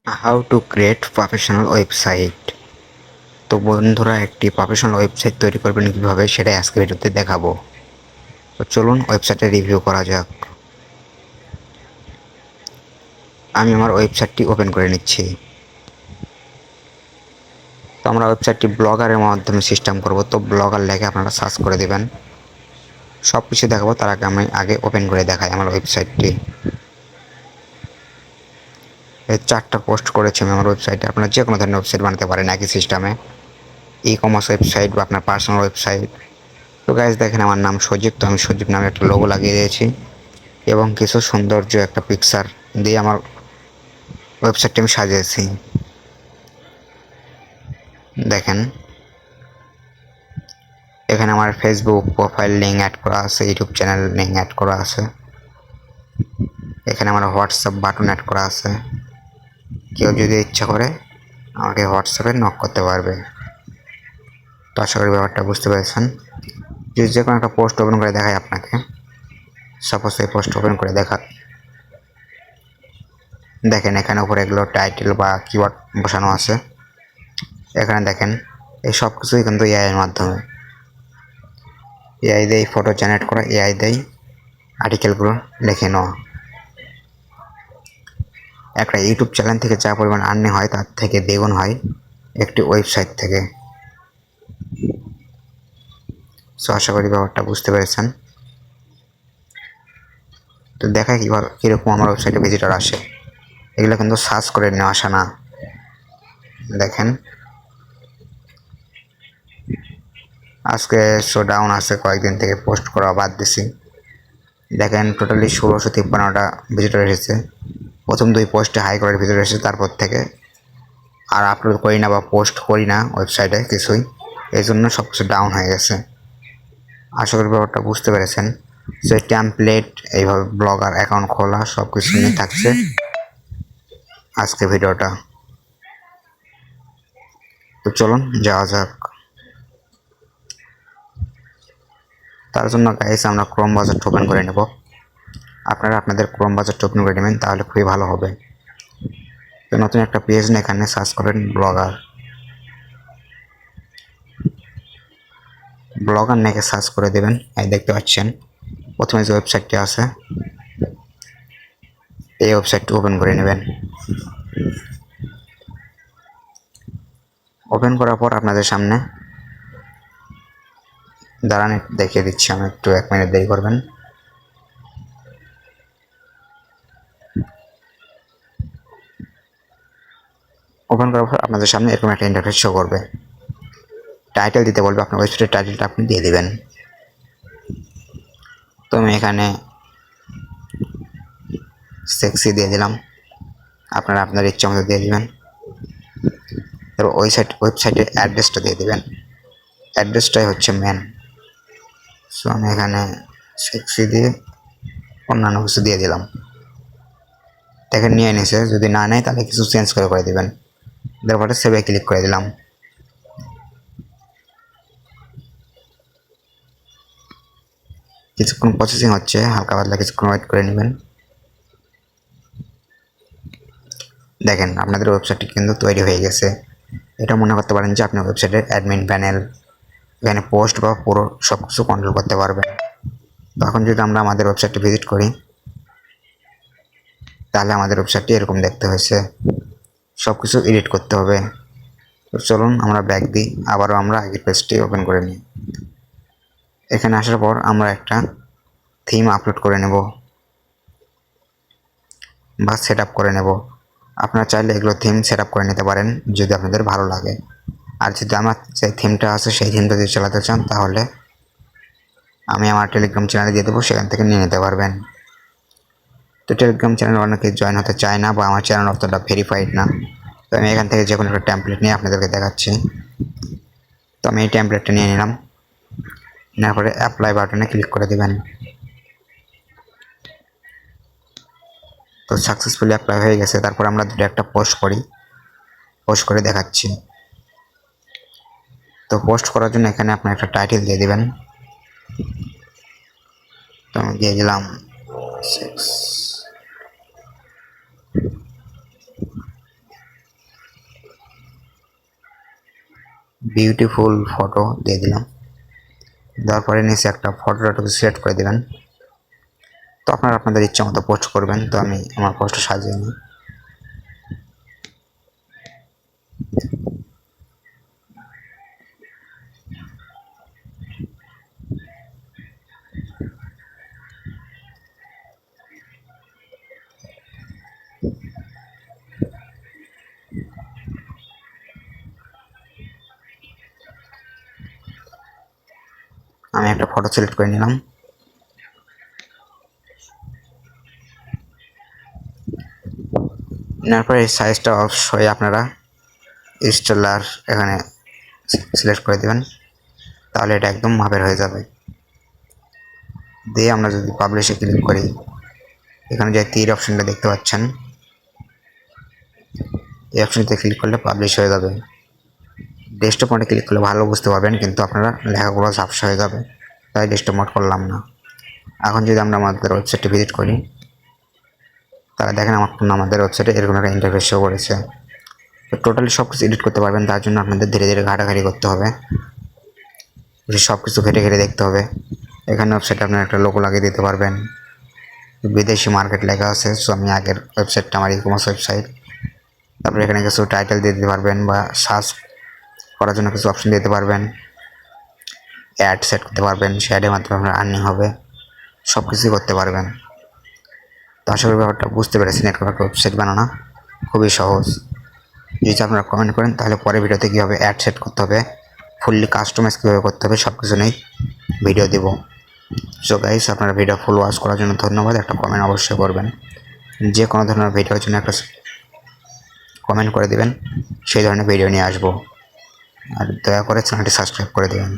How to create professional website. তো বন্ধুরা, একটি প্রফেশনাল ওয়েবসাইট তৈরি করবেন কীভাবে সেটাই আজকে ভিডিওতে দেখাবো। তো চলুন ওয়েবসাইটে রিভিউ করা যাক। আমি আমার ওয়েবসাইটটি ওপেন করে নিচ্ছি। তো আমরা ওয়েবসাইটটি ব্লগারের মাধ্যমে সিস্টেম করব। তো ব্লগার লেখে আপনারা সার্চ করে দেবেন। সব কিছু দেখাবো, তার আগে আমি ওপেন করে দেখাই আমার ওয়েবসাইটটি। এই 4টা পোস্ট করেছি আমি আমার ওয়েবসাইটে। আপনারা যে কোনো ধরনের ওয়েবসাইট বানাতে পারেন একই সিস্টেমে, ই কমার্স ওয়েবসাইট বা আপনার পার্সোনাল ওয়েবসাইট। তো গাইজ দেখেন, আমার নাম সজীব। তো আমি সজীব নামে একটা লোগো লাগিয়ে দিয়েছি এবং কিছু সৌন্দর্য একটা পিকচার দিয়ে আমার ওয়েবসাইটটি আমি সাজিয়েছি। দেখেন, এখানে আমার ফেসবুক প্রোফাইল লিঙ্ক অ্যাড করা আছে, ইউটিউব চ্যানেল লিঙ্ক অ্যাড করা আছে, এখানে আমার হোয়াটসঅ্যাপ বাটন অ্যাড করা আছে। কেউ যদি ইচ্ছা করে আমাকে হোয়াটসঅ্যাপে নক করতে পারবে। তো আশা করি ব্যাপারটা বুঝতে পেরেছেন। যদি যে কোনো একটা পোস্ট ওপেন করে দেখায় আপনাকে, সাপোজ এই পোস্ট ওপেন করে দেখা, দেখেন এখানে উপরে এগুলো টাইটেল বা কিওয়ার্ড বসানো আছে। এখানে দেখেন এই সব কিছুই কিন্তু এআইয়ের মাধ্যমে, এআই দেয় ফটো জেনারেট করা, এআই দেয় আর্টিকেলগুলো লিখে নেওয়া। একটা ইউটিউব চ্যানেল থেকে যা পরিমাণ আর্নিং হয় তার থেকে দ্বিগুণ হয় একটি ওয়েবসাইট থেকে। সো আশা করি ব্যাপারটা বুঝতে পেরেছেন। তো দেখা কীরকম আমার ওয়েবসাইটে ভিজিটর আসে। এগুলো কিন্তু সার্চ করে নেওয়া আসে না। দেখেন আজকে শো ডাউন আছে, কয়েকদিন থেকে পোস্ট করা বাদ দিছি। দেখেন টোটালি 1653টা ভিজিটর এসেছে। প্রথম 2 পোস্টে হাই করার ভিজিটর এসেছে, তারপর থেকে আর আপলোড করি না বা পোস্ট করি না ওয়েবসাইটে কিছুই, এই জন্য সব কিছু ডাউন হয়ে গেছে। আশা করি ব্যাপারটা বুঝতে পেরেছেন। সে টেমপ্লেট, এইভাবে ব্লগার অ্যাকাউন্ট খোলা, সব কিছু নিয়ে থাকছে আজকে ভিডিওটা। তো চলুন যাওয়া যাক। তার জন্য গাইস আমরা ক্রোম ব্রাউজারটা ওপেন করে নেব। আপনারা আপনাদের ক্রোম ব্রাউজারটা ওপেন করে নেবেন, তাহলে খুবই ভালো হবে। তো নতুন একটা পেজ নিয়ে এখানে সার্চ করেন ব্লগার। ব্লগার নাকি সার্চ করে দেবেন। এই দেখতে পাচ্ছেন প্রথমে যে ওয়েবসাইটটি আছে, এই ওয়েবসাইটটি ওপেন করে নেবেন। ওপেন করার পর আপনাদের সামনে দাঁড়ান দেখিয়ে দিচ্ছি আমি, একটু 1 মিনিট দেরি করবেন। ওপেন করার পর আপনাদের সামনে এরকম একটা ইন্টারফেস শো করবে। টাইটেল দিতে বলবে, আপনার ওয়েবসাইটের টাইটেলটা আপনি দিয়ে দেবেন। তো আমি এখানে সেক্সি দিয়ে দিলাম, আপনারা আপনার ইচ্ছা মতো দিয়ে দেবেন। এবার ওয়েবসাইটের অ্যাড্রেসটা দিয়ে দেবেন। অ্যাড্রেসটাই হচ্ছে মেন। সো আমি এখানে সেক্সি দিয়ে অন্যান্য কিছু দিয়ে দিলাম। দেখেন নিয়ে নিয়েছে। যদি না নেয় তাহলে কিছু চেঞ্জ করে দেবেন। তারপরে সেভে ক্লিক করে দিলাম। কিছুক্ষণ প্রসেসিং হচ্ছে, হালকা পাতলা কিছুক্ষণ ওয়েট করে নেবেন। দেখেন আপনাদের ওয়েবসাইটটি কিন্তু তৈরি হয়ে গেছে। এটা মনে করতে পারেন যে আপনার ওয়েবসাইটের অ্যাডমিন প্যানেল, এখানে পোস্ট বা পুরো সব কিছু কন্ট্রোল করতে পারবেন। তখন যদি আমরা আমাদের ওয়েবসাইটটি ভিজিট করি, তাহলে আমাদের ওয়েবসাইটটি এরকম দেখতে হয়েছে। সব কিছু এডিট করতে হবে। তো চলুন আমরা ব্যাক দিই, আবারও আমরা আগের পেজটি ওপেন করে নিই। এখানে আসার পর আমরা একটা থিম আপলোড করে নেব বা সেট আপ করে নেব। আপনারা চাইলে এগুলো থিম সেট আপ করে নিতে পারেন যদি আপনাদের ভালো লাগে। আর যদি আমার যে থিমটা আছে সেই থিমটা যদি চালাতে চান, তাহলে আমি আমার টেলিগ্রাম চ্যানেলে দিয়ে দেবো, সেখান থেকে নিয়ে নিতে পারবেন। তো টেলিগ্রাম চ্যানেলে অনেকে জয়েন হতে চায় না বা আমার চ্যানেল অতটা ভেরিফাইড না। তো আমি এখান থেকে যে কোনো একটা টেমপ্লেট নিয়ে আপনাদেরকে দেখাচ্ছি। তো আমি এই টেমপ্লেটটা নিয়ে নিলাম। নেওয়ার পরে অ্যাপ্লাই বাটনে ক্লিক করে দেবেন। তো সাকসেসফুলি অ্যাপ্লাই হয়ে গেছে। তারপর আমরা দুটো একটা পোস্ট করে দেখাচ্ছি। তো পোস্ট করার জন্য এখানে আপনার একটা টাইটেল দিয়ে দেবেন। তো আমি দিয়ে দিলাম বিউটিফুল ফটো দিয়ে দিলাম। দেওয়ার পরে নিচে একটা ফটোটাকে সিলেক্ট করে দেবেন। তো আপনারা আপনাদের ইচ্ছা মতো পোস্ট করবেন। তো আমি আমার পোস্ট সাজিয়ে নিই। আমি একটা ফটো সিলেক্ট করে নিলাম। নেওয়ার পরে এই সাইজটা অবশ্যই আপনারা স্টেলার এখানে সিলেক্ট করে দেবেন, তাহলে এটা একদম মাপের হয়ে যাবে। দিয়ে আমরা যদি পাবলিশে ক্লিক করি, এখানে যে তীর অপশনটা দেখতে পাচ্ছেন, এই অপশনতে ক্লিক করলে পাবলিশ হয়ে যাবে। ডেস্কটপ মোডে ক্লিক করলে ভালো বুঝতে পারবেন, কিন্তু আপনারা লেখাগুলো ঝাপসা হয়ে যাবে, তাই ডেস্কটপ মোড করলাম না। এখন যদি আমরা আমাদের ওয়েবসাইটে ভিজিট করি, তাহলে দেখেন আমাদের ওয়েবসাইটে এরকম একটা ইন্টারফেস শো করেছে। তো টোটালি সব কিছু এডিট করতে পারবেন, তার জন্য আপনাদের ধীরে ধীরে ঘাটাঘাটি করতে হবে, সব কিছু ঘেটে ঘেটে দেখতে হবে। এখানে ওয়েবসাইটে আপনার একটা লোগো লাগিয়ে দিতে পারবেন, বিদেশি মার্কেট লেখা আছে। সো আমি আগের ওয়েবসাইটটা আমার ই-কমার্স ওয়েবসাইট। তারপরে এখানে কিছু টাইটেল দিয়ে দিতে পারবেন, বা সার্চ করার জন্য কিছু অপশন দিতে পারবেন, অ্যাড সেট করতে পারবেন, সে অ্যাডের মাধ্যমে আপনার আর্নিং হবে, সব কিছুই করতে পারবেন। তো আশা করি ব্যাপারটা বুঝতে পেরেছেন। এরকম একটা ওয়েবসাইট বানানো খুবই সহজ। যদি আপনারা কমেন্ট করেন, তাহলে পরের ভিডিওতে কীভাবে অ্যাড সেট করতে হবে, ফুললি কাস্টমাইজ কীভাবে করতে হবে, সব কিছু নিয়ে ভিডিও দেব। সো গাইস, আপনারা ভিডিও ফুল ওয়াচ করার জন্য ধন্যবাদ। একটা কমেন্ট অবশ্যই করবেন, যে কোনো ধরনের ভিডিওর জন্য একটা কমেন্ট করে দেবেন, সেই ধরনের ভিডিও নিয়ে আসবো। আর দয়া করে চ্যানেলটি সাবস্ক্রাইব করে দেবেন।